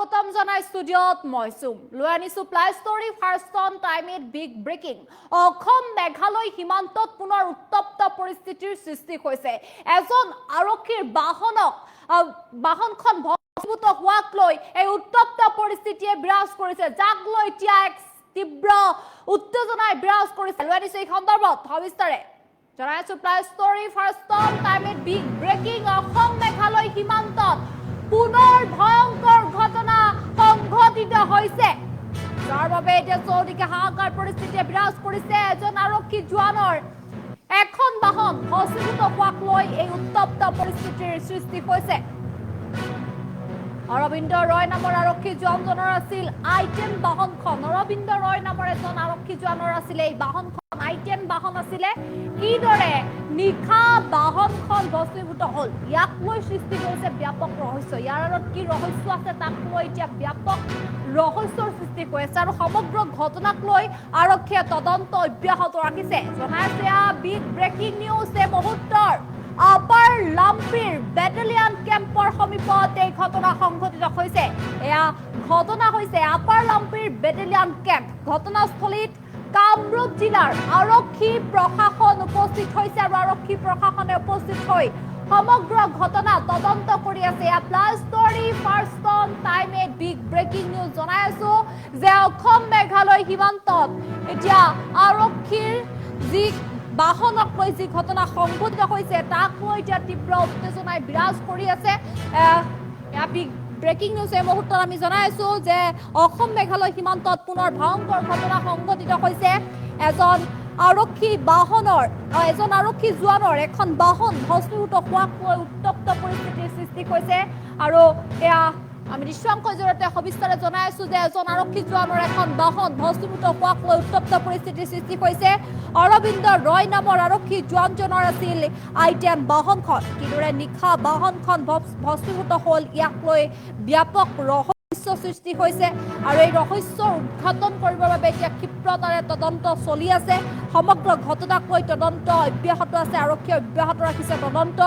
স্বাগতম জানাই ষ্টুডিঅ'ত মই চুম লৈ আনিছো ply story first on time it big breaking Assam Meghalaya সীমান্তত পুনৰ উত্তপ্ত পৰিস্থিতিৰ সৃষ্টি হৈছে এজন আৰক্ষীৰ বাহনখন ভস্মীভূত হোৱাক লৈ এই উত্তপ্ত পৰিস্থিতিয়ে বিৰাজ কৰিছে যাক লৈ এতিয়া এক তীব্ৰ উত্তেজনাই বিৰাজ কৰিছে লৈ আনিছো এই সন্দৰ্ভত সবিস্তাৰে জনাই আছো ply story first on time it big breaking Assam Meghalaya সীমান্তত পুনৰ ভয়ংকৰ ঘটনা সংঘটিত হৈছে যাৰ বাবে এতিয়া চৌদিকে হাহাকাৰ পৰিস্থিতিয়ে বিৰাজ কৰিছে এজন আৰক্ষী জোৱানৰ এখন বাহন ভস্মীভূত হোৱাক লৈ এই উত্তপ্ত পৰিস্থিতিৰ সৃষ্টি হৈছে অৰবিন্দ ৰয় নামৰ আৰক্ষী জোৱানজনৰ আছিল আই-10 বাহনখন অৰবিন্দ ৰয় নামৰ এজন আৰক্ষী জোৱানৰ আছিল এই বাহনখন আই-10 বাহন আছিলে কিদৰে নিশা বাহনখন ভস্মীভূত হল ইয়াক লৈ সৃষ্টি হৈছে ব্যাপক ৰহস্য ইয়াৰ আঁৰত কি ৰহস্য আছে তাক লৈ এতিয়া ব্যাপক ৰহস্যৰ সৃষ্টি হৈছে আৰু সমগ্ৰ ঘটনাক লৈ আৰক্ষীয়ে তদন্ত অব্যাহত ৰাখিছে জনাইছে বিগ ব্ৰেকিং নিউজ এই মুহূৰ্তৰ আপাৰ লাম্পিৰ বেটেলিয়ান কেম্পৰ সমীপত এই ঘটনা সংঘটিত হৈছে এয়া ঘটনা হৈছে আপাৰ লাম্পিৰ বেটেলিয়ান কেম্প ঘটনাস্থলীত কামৰূপ জিলাৰ আৰক্ষী প্ৰশাসন উপস্থিত হৈছে আৰু আৰক্ষী প্ৰশাসনে উপস্থিত হৈ সমগ্ৰ ঘটনা তদন্ত কৰি আছে ply story first on time a big breaking news জনাই আছো যে অসম মেঘালয় সীমান্তত এতিয়া আৰক্ষীৰ যি বাহনক লৈ যি ঘটনা সংঘটিত হৈছে তাক লৈ এতিয়া তীব্ৰ উত্তেজনাই বিৰাজ কৰি আছে বিগ ব্ৰেকিং নিউজ এই মুহূৰ্তত আমি জনাই আছো যে অসম মেঘালয় সীমান্তত পুনৰ ভয়ংকৰ ঘটনা সংঘটিত হৈছে এজন আৰক্ষী জোৱানৰ এখন বাহন ভস্মীভূত হোৱাক লৈ উত্তপ্ত পৰিস্থিতিৰ সৃষ্টি হৈছে আৰু এয়া আমি দৃশ্যাংশৰ জৰিয়তে সবিস্তাৰে জনাই আছো যে এজন আৰক্ষী জোৱানৰ এখন বাহন ভস্মীভূত হোৱাক লৈ উত্তপ্ত পৰিস্থিতিৰ সৃষ্টি হৈছে অৰবিন্দ ৰয় নামৰ আৰক্ষী জোৱানজনৰ আছিল আই-10 বাহনখন কিদৰে নিশা বাহনখন ভস্মীভূত হল ইয়াক লৈ ব্যাপক ৰহস্য সৃষ্টি হৈছে আৰু এই ৰহস্য উদ্ঘাটন কৰিবৰ বাবে এতিয়া ক্ষিপ্ৰতাৰে তদন্ত চলি আছে সমগ্ৰ ঘটনাক লৈ তদন্ত অব্যাহত আছে আৰক্ষীয়ে অব্যাহত ৰাখিছে তদন্ত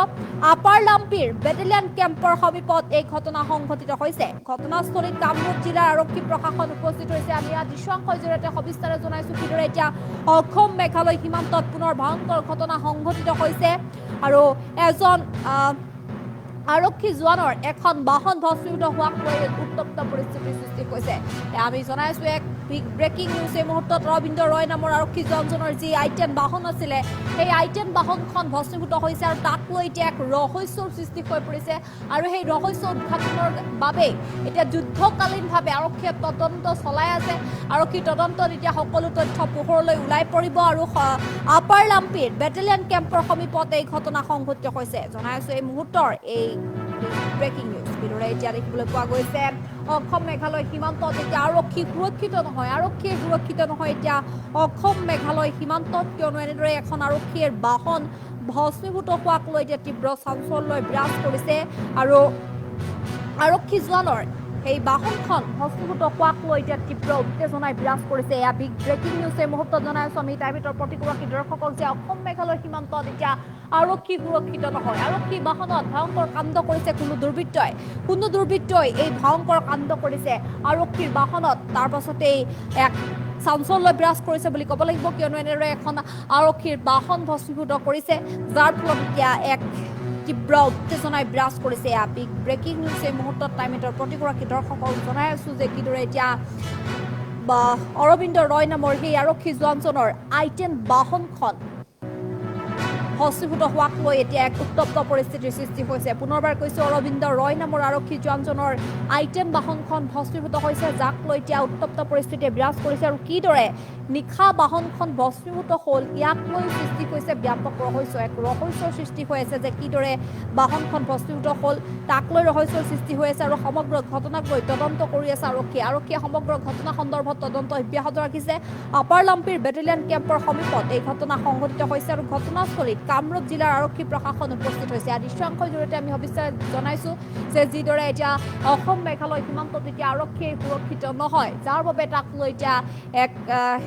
আপাৰ লাম্পিৰ বেটেলিয়ান কেম্পৰ সমীপত এই ঘটনা সংঘটিত হৈছে ঘটনাস্থলীত কামৰূপ জিলাৰ আৰক্ষী প্ৰশাসন উপস্থিত হৈছে আমি ইয়াত দৃশ্যাংশৰ জৰিয়তে সবিস্তাৰে জনাইছো কিদৰে এতিয়া অসম মেঘালয় সীমান্তত পুনৰ ভয়ংকৰ ঘটনা সংঘটিত হৈছে আৰু এজন আৰক্ষী জোৱানৰ এখন বাহন ভস্মীভূত হোৱাক লৈ উত্তপ্ত পৰিস্থিতিৰ সৃষ্টি হৈছে আমি জনাইছো এক বিগ ব্ৰেকিং নিউজ এই মুহূৰ্তত অৰবিন্দ ৰয় নামৰ আৰক্ষী জোৱানজনৰ যি আই-10 বাহন আছিলে সেই আই-10 বাহনখন ভস্মীভূত হৈছে আৰু তাক লৈ এতিয়া এক ৰহস্যৰ সৃষ্টি হৈ পৰিছে আৰু সেই ৰহস্য উদ্ঘাটনৰ বাবে এতিয়া যুদ্ধকালীনভাৱে আৰক্ষীয়ে তদন্ত চলাই আছে আৰক্ষী তদন্তত এতিয়া সকলো তথ্য পোহৰলৈ ওলাই পৰিব আৰু আপাৰ লাম্পিৰ বেটেলিয়ান কেম্পৰ সমীপত এই ঘটনা সংঘটিত হৈছে জনাইছো এই মুহূৰ্তৰ এই ব্ৰেকিং নিউজ কিদৰে এতিয়া দেখিবলৈ পোৱা গৈছে অসম মেঘালয় সীমান্তত এতিয়া আৰক্ষী সুৰক্ষিত নহয় এতিয়া অসম মেঘালয় সীমান্তত কিয়নো এনেদৰে এখন আৰক্ষীৰ বাহন ভস্মীভূত হোৱাক লৈ এতিয়া তীব্ৰ চাঞ্চল্যই বিৰাজ কৰিছে আৰু আৰক্ষী জোৱানৰ এই বাহনখন ভস্মীভূত হোৱাক লৈ এতিয়া তীব্ৰ উত্তেজনাই বিৰাজ কৰিছে এয়া বিগ ব্ৰেকিং নিউজ এই মুহূৰ্তত জনাই আছো আমি তাৰ ভিতৰত প্ৰতিগৰাকী দৰ্শকক যে অসম মেঘালয় সীমান্তত এতিয়া আৰক্ষী সুৰক্ষিত নহয় আৰক্ষী বাহনত ভয়ংকৰ কাণ্ড কৰিছে কোনো দুৰ্বৃত্তই এই ভয়ংকৰ কাণ্ড কৰিছে আৰক্ষীৰ বাহনত তাৰ পাছতেই এক চাঞ্চল্য বিৰাজ কৰিছে বুলি ক'ব লাগিব কিয়নো এনেদৰে এখন আৰক্ষীৰ বাহন ভস্মীভূত কৰিছে যাৰ ফলত এতিয়া এক তীব্ৰ উত্তেজনাই বিৰাজ কৰিছে বিগ ব্ৰেকিং নিউজ এই মুহূৰ্তত টাইমেটৰ প্ৰতিগৰাকী দৰ্শকক জনাই আছো যে কিদৰে এতিয়া অৰবিন্দ ৰয় নামৰ সেই আৰক্ষী জোৱানজনৰ আই-10 বাহনখন ভস্মীভূত হোৱাক লৈ এতিয়া এক উত্তপ্ত পৰিস্থিতিৰ সৃষ্টি হৈছে পুনৰবাৰ কৈছো অৰবিন্দ ৰয় নামৰ আৰক্ষী জোৱানজনৰ আই-10 বাহনখন ভস্মীভূত হৈছে যাক লৈ এতিয়া উত্তপ্ত পৰিস্থিতিয়ে বিৰাজ কৰিছে আৰু কিদৰে নিশা বাহনখন ভস্মীভূত হল ইয়াক লৈ সৃষ্টি হৈছে ব্যাপক ৰহস্যৰ সৃষ্টি হৈ আছে যে কিদৰে বাহনখন ভস্মীভূত হল তাক লৈ ৰহস্যৰ সৃষ্টি হৈ আছে আৰু সমগ্ৰ ঘটনাক লৈ তদন্ত কৰি আছে আৰক্ষীয়ে সমগ্ৰ ঘটনা সন্দৰ্ভত তদন্ত অব্যাহত ৰাখিছে আপাৰ লাম্পিৰ বেটেলিয়ান কেম্পৰ সমীপত এই ঘটনা সংঘটিত হৈছে আৰু ঘটনাস্থলীত কামৰূপ জিলাৰ আৰক্ষী প্ৰশাসন উপস্থিত হৈছে দৃশ্যাংশৰ জৰিয়তে আমি সবিস্তাৰে জনাইছো যে যিদৰে এতিয়া অসম মেঘালয় সীমান্তত এতিয়া আৰক্ষী সুৰক্ষিত নহয় যাৰ বাবে তাক লৈ এতিয়া এক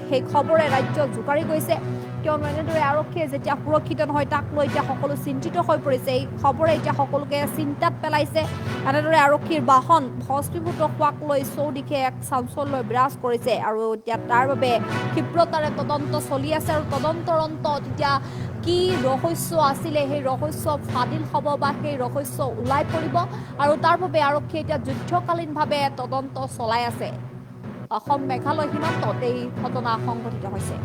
সেই খবৰে ৰাজ্যক জোকাৰি গৈছে কিয়নো এনেদৰে আৰক্ষীয়ে যেতিয়া সুৰক্ষিত নহয় তাক লৈ এতিয়া সকলো চিন্তিত হৈ পৰিছে। এই খবৰে এতিয়া সকলোকে চিন্তাত পেলাইছে। এনেদৰে আৰক্ষীৰ বাহন ভস্মীভূত হোৱাক লৈ চৌদিশে এক চাঞ্চল্য বিৰাজ কৰিছে আৰু এতিয়া তাৰ বাবে ক্ষিপ্ৰতাৰে তদন্ত চলি আছে আৰু তদন্তৰ অন্তত এতিয়া কি ৰহস্য আছিলে সেই ৰহস্য ফাদিল হ'ব বা সেই ৰহস্য ওলাই পৰিব আৰু তাৰ বাবে আৰক্ষীয়ে এতিয়া যুদ্ধকালীনভাৱে তদন্ত চলাই আছে। অসম মেঘালয় সীমান্তত এই ঘটনা সংঘটিত হৈছে।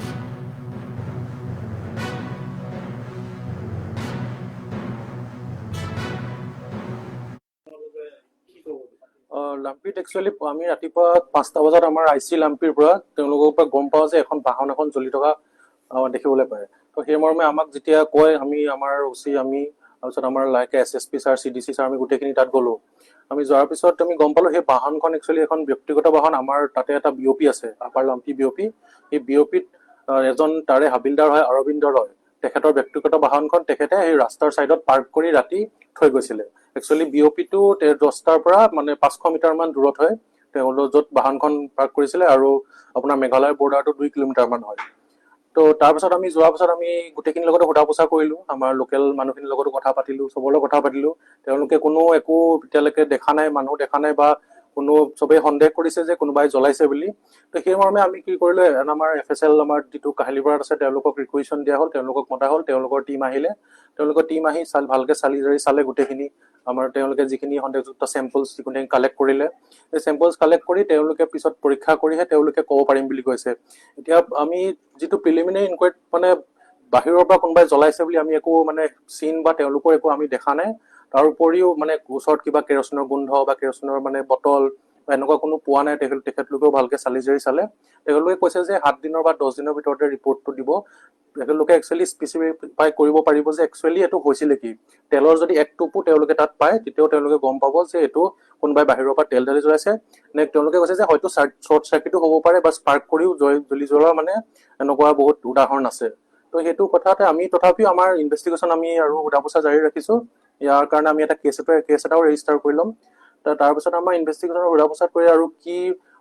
লাম্পিত একচুৱেলি আমি ৰাতিপুৱা 5টা বজাত আমাৰ IC লাম্পিৰ পৰা তেওঁলোকৰ পৰা গম পাওঁ যে বাহন এখন জ্বলি থকা দেখিবলৈ পায়। তো সেই মৰ্মে আমাক যেতিয়া কয় আমি আমাৰ OC আমি তাৰপিছত আমাৰ লাইকে SSP ছাৰ CDC ছাৰ আমি গোটেইখিনি তাত গ'লো। আমি যোৱাৰ পিছত আমি গম পালো সেই বাহনখন একচুৱেলি এখন ব্যক্তিগত বাহন। আমাৰ তাতে এটা BOP আছে, আপাৰ লাম্পি BOP। সেই BOPত এজন তাৰে হাবিলদাৰ হয় অৰবিন্দ ৰয়, তেখেতৰ ব্যক্তিগত বাহনখন তেখেতে সেই ৰাস্তাৰ চাইডত পাৰ্ক কৰি ৰাতি থৈ গৈছিলে। একচুৱেলি BOPটো 10টাৰ পৰা মানে 500 মিটাৰ মান দূৰত হয় তেওঁলোক য'ত বাহনখন পাৰ্ক কৰিছিলে আৰু আপোনাৰ মেঘালয়ৰ বৰ্ডাৰটো 2 কিলোমিটাৰ মান হয়। তো তাৰপিছত আমি যোৱাৰ পিছত আমি গোটেইখিনিৰ লগতে সোধা পোছা কৰিলো, আমাৰ লোকেল মানুহখিনিৰ লগতো কথা পাতিলো, চবৰ লগত কথা পাতিলো। তেওঁলোকে কোনো একো এতিয়ালৈকে দেখা নাই, মানুহ দেখা নাই বা কোনো চবেই সন্দেহ কৰিছে যে কোনোবাই জ্বলাইছে বুলি। তো সেই মৰ্মে আমি কি কৰিলো, আমাৰ FSL আমাৰ যিটো কাহিলীপাৰাত আছে তেওঁলোকক ৰিকুৱেশ্যন দিয়া হ'ল, তেওঁলোকক মতা হ'ল, তেওঁলোকৰ টিম আহিলে। তেওঁলোকৰ টিম আহি ভালকে চালি জাৰি চালে গোটেইখিনি। আমাৰ তেওঁলোকে যিখিনি সন্দেহযুক্ত চেম্পলছ যিখিনি কালেক্ট কৰিলে, সেই চেম্পলছ কালেক্ট কৰি তেওঁলোকে পিছত পৰীক্ষা কৰিহে তেওঁলোকে ক'ব পাৰিম বুলি কৈছে। এতিয়া আমি যিটো প্ৰিলিমিনাৰী ইনকুৱাৰীত মানে বাহিৰৰ পৰা কোনোবাই জ্বলাইছে বুলি আমি একো মানে চিন বা তেওঁলোকৰ একো আমি দেখা নাই। তাৰ উপৰিও মানে ওচৰত কিবা কেৰচিনৰ গোন্ধ বা কেৰচিনৰ মানে বটল বা এনেকুৱা কোনো পোৱা নাই। তেখেতলোকেও ভালকে চালি জাৰি চালে। তেখেতলোকে কৈছে যে 7 দিনৰ বা 10 দিনৰ ভিতৰতে ৰিপৰ্টটো দিব। তেখেতলোকে একচুৱেলি স্পেচিফাই কৰিব পাৰিব যে একচুৱেলি এইটো হৈছিলে কি। তেলৰ যদি এক টোপো তেওঁলোকে তাত পায় তেতিয়াও তেওঁলোকে গম পাব যে এইটো কোনোবাই বাহিৰৰ পৰা তেল ঢালি জ্বলাইছে নে। তেওঁলোকে কৈছে যে হয়তো শ্বৰ্ট চাৰ্কিটো হ'ব পাৰে বা স্পাৰ্ক কৰিও জ্বলি জ্বলোৱা মানে এনেকুৱা বহুত উদাহৰণ আছে। তো সেইটো কথাতে আমি তথাপিও আমাৰ ইনভেষ্টিগেশ্যন আমি আৰু সোধা পোছা জাৰি ৰাখিছো। ইয়াৰ কাৰণে আমি এটা কেছ এটাও ৰেজিষ্টাৰ কৰি ল'ম। তাৰপিছত আমাৰ ইনভেষ্টিগেশ্যন সোধা পোছা কৰি আৰু কি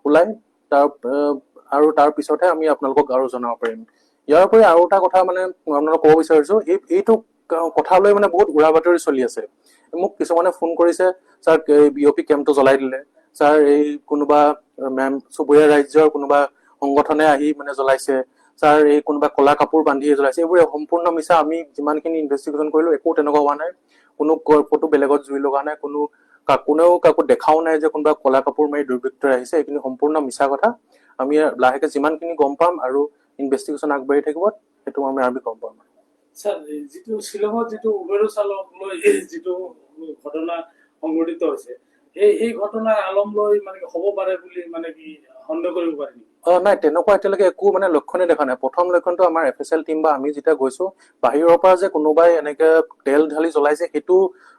ওলাই তাৰ পিছতহে আমি আপোনালোকক আৰু জনাব পাৰিম। ইয়াৰ উপৰি আৰু এটা কথা মানে আপোনালোকক ক'ব বিচাৰিছো, এইটো কথা লৈ মানে বহুত উৰা বাতৰি চলি আছে। মোক কিছুমানে ফোন কৰিছে, ছাৰ BOP কেম্পটো জ্বলাই দিলে, ছাৰ এই কোনোবা চুবুৰীয়া ৰাজ্যৰ কোনোবা সংগঠনে আহি মানে জ্বলাইছে, ছাৰ এই কোনোবা কলা কাপোৰ বান্ধি জ্বলাইছে। এইবোৰ সম্পূৰ্ণ মিছা। আমি যিমানখিনি ইনভেষ্টিগেশ্যন কৰিলো একো তেনেকুৱা হোৱা নাই। কোনো ক'তো বেলেগত জুই লগা নাই, কোনেও কাকো দেখাও নাই যে কোনোবা কলা কাপোৰ মাৰি দুৰ্বৃত্তই আহিছে। এইখিনি সম্পূৰ্ণ মিছা কথা। আমি লাহেকে যিমানখিনি গম পাম আৰু ইনভেষ্টিগেশ্যন আগবাঢ়ি থাকিব সেইটো আমি গম পাম। স্যাৰ, যিটো শ্বিলঙত যিটো উবেৰ চালক লৈ যিটো ঘটনা সংঘটিত হৈছে, এই ঘটনাৰ আলম লৈ মানে হ'ব পাৰে বুলি মানে কি সন্দেহ কৰিব পাৰি? নাই, তেনেকুৱা এতিয়ালৈকে একো মানে লক্ষণে দেখা নাই। প্ৰথম লক্ষণটো আমাৰ FSL টিম বা আমি যেতিয়া গৈছো, বাহিৰৰ পৰা যে কোনোবাই এনেকে তেল ঢালি জ্বলাইছে সেইটো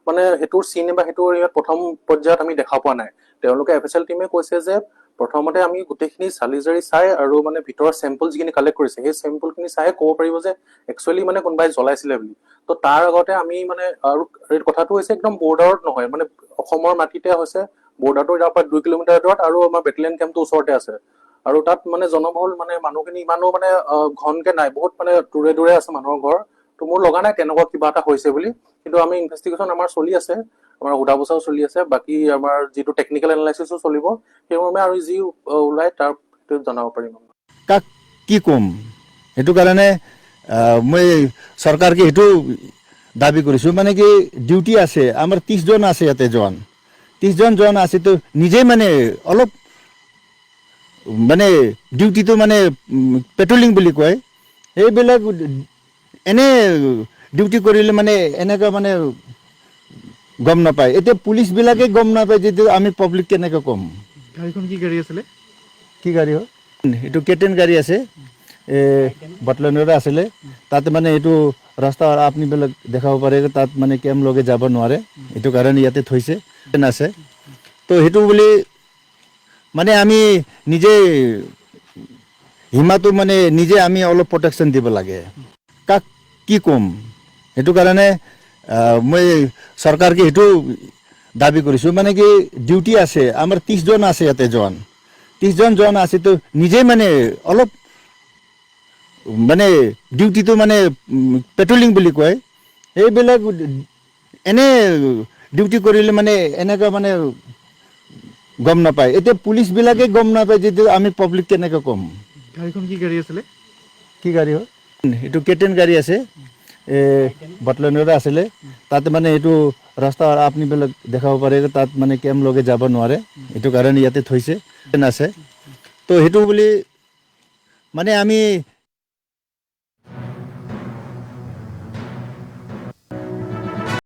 মানে সেইটোৰ চিন বা সেইটোৰ প্ৰথম পৰ্যায়ত আমি দেখা পোৱা নাই। তেওঁলোকে FSL টিমে কৈছে যে প্ৰথমতে আমি গোটেইখিনি চালি জাৰি চাই আৰু মানে ভিতৰৰ চেম্পল যিখিনি কালেক্ট কৰিছে সেই চেম্পলখিনি চাই ক'ব পাৰিব যে একচুৱেলি মানে কোনোবাই জ্বলাইছিলে বুলি। তো তাৰ আগতে আমি মানে আৰু এই কথাটো হৈছে একদম বৰ্ডাৰত নহয়, মানে অসমৰ মাটিতে হৈছে। বৰ্ডাৰটো ইয়াৰ পৰা 2 কিলোমিটাৰ দূৰত আৰু আমাৰ বেটেলিয়ন কেম্পটো ওচৰতে আছে। আৰু তাত মানে জনবহুল মানে মানুহখিনি ইমানো মানে ঘনকে নাই, বহুত মানে দূৰে দূৰে আছে মানুহৰ ঘৰ। তো মোৰ লগা নাই তেনেকুৱা কিবা এটা হৈছে বুলি। কিন্তু আমি ইনভেষ্টিগেশ্যন আমাৰ চলি আছে, আমাৰ সোধা পোছাও চলি আছে। বাকী আমাৰ যিটো টেকনিকেল এনালাইচিছো চলিব, সেইমৰ্মে আৰু যি ওলাই তাৰ জনাব পাৰিম। কাক কি ক'ম, সেইটো কাৰণে মই চৰকাৰকে সেইটো দাবী কৰিছোঁ। মানে কি ডিউটি আছে আমাৰ 30জন আছে ইয়াতে জোৱান, 30জন জোৱান আছে। তো নিজে মানে অলপ মানে ডিউটিটো মানে পেট্ৰলিং বুলি কয়, সেইবিলাক এনে ডিউটি কৰিলে মানে এনেকুৱা মানে গম নাপায়। এতিয়া পুলিচবিলাকে গম নাপায় যিটো আমি পাব্লিক কেনেকৈ ক'ম। গাড়ীখন কি গাড়ী আছিলে? কি গাড়ী হয় এইটো? কেটেন গাড়ী আছে, বাটলানৰে আছিলে। তাতে মানে এইটো ৰাস্তা আপুনিবিলাক দেখাব পাৰে, তাত মানে কেম্প লগে যাব নোৱাৰে, এইটো কাৰণে ইয়াতে থৈছে আছে। তো সেইটো বুলি মানে আমি নিজে সীমাটো মানে নিজে আমি অলপ প্ৰটেকশ্যন দিব লাগে। কাক কি ক'ম, সেইটো কাৰণে মই চৰকাৰকে সেইটো দাবী কৰিছোঁ। মানে কি ডিউটি আছে আমাৰ 30জন আছে ইয়াতে জোৱান, 30জন জোৱান আছে। তো নিজে মানে অলপ মানে ডিউটিটো মানে পেট্ৰলিং বুলি কয় এইবিলাক এনে ডিউটি কৰিলে মানে এনেকুৱা মানে গম নাপায় এতিয়া পুলিচবিলাকে গম নাপায় যিটো আমি পাব্লিক কেনেকৈ ক'ম গাড়ীখন কি গাড়ী আছিলে কি গাড়ী হয় এইটো কেটেন গাড়ী আছে বটলেনৰে আছিলে তাতে মানে এইটো ৰাস্তা আপুনিবিলাক দেখাব পাৰে তাত মানে কেম লগে যাব নোৱাৰে এইটো কাৰণে ইয়াতে থৈছে আছে তো সেইটো বুলি মানে আমি